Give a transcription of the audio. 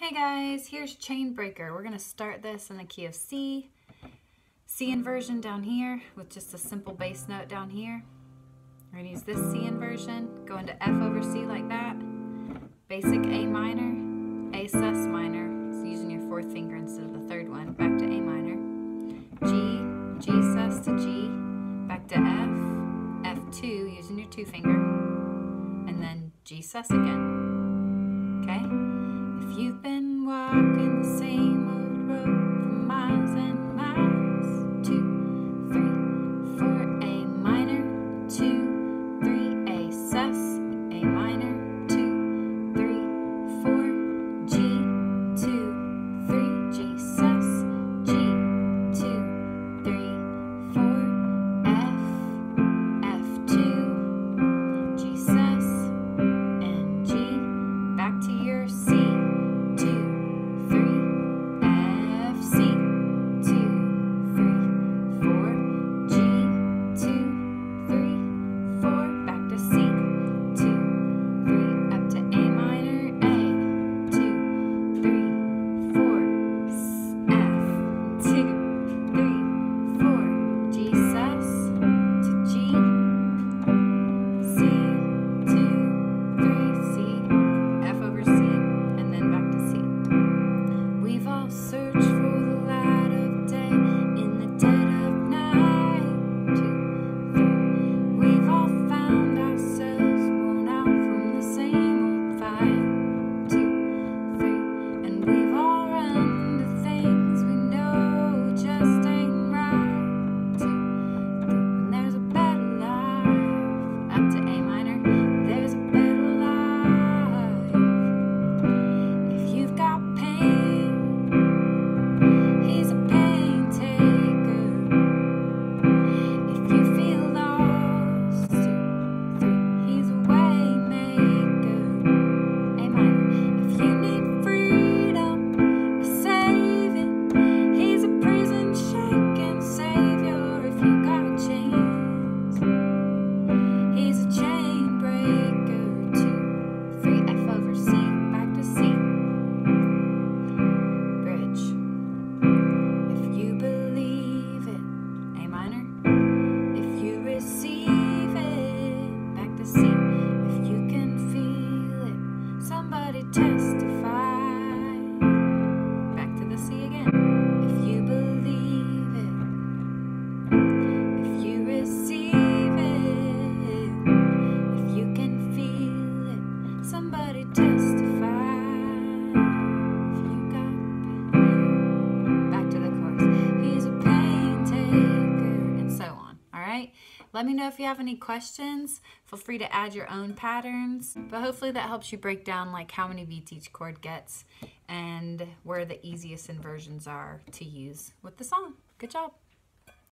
Hey guys, here's Chain Breaker. We're going to start this in the key of C. C inversion down here with just a simple bass note down here. We're going to use this C inversion, go into F over C like that. Basic A minor, A sus minor, so using your fourth finger instead of the third one, back to A minor. G, G sus to G, back to F, F2 using your two finger, and then G sus again. Okay? If you've been walking the same old road for miles and miles, 2, 3, 4, A minor, 2, 3, A sus, A minor, 2, 3, 4, G, 2, 3, G sus, G, 2, 3, 4, F, F2, G sus, and G, back to your C. Let me know if you have any questions. Feel free to add your own patterns, but hopefully that helps you break down like how many beats each chord gets and where the easiest inversions are to use with the song. Good job.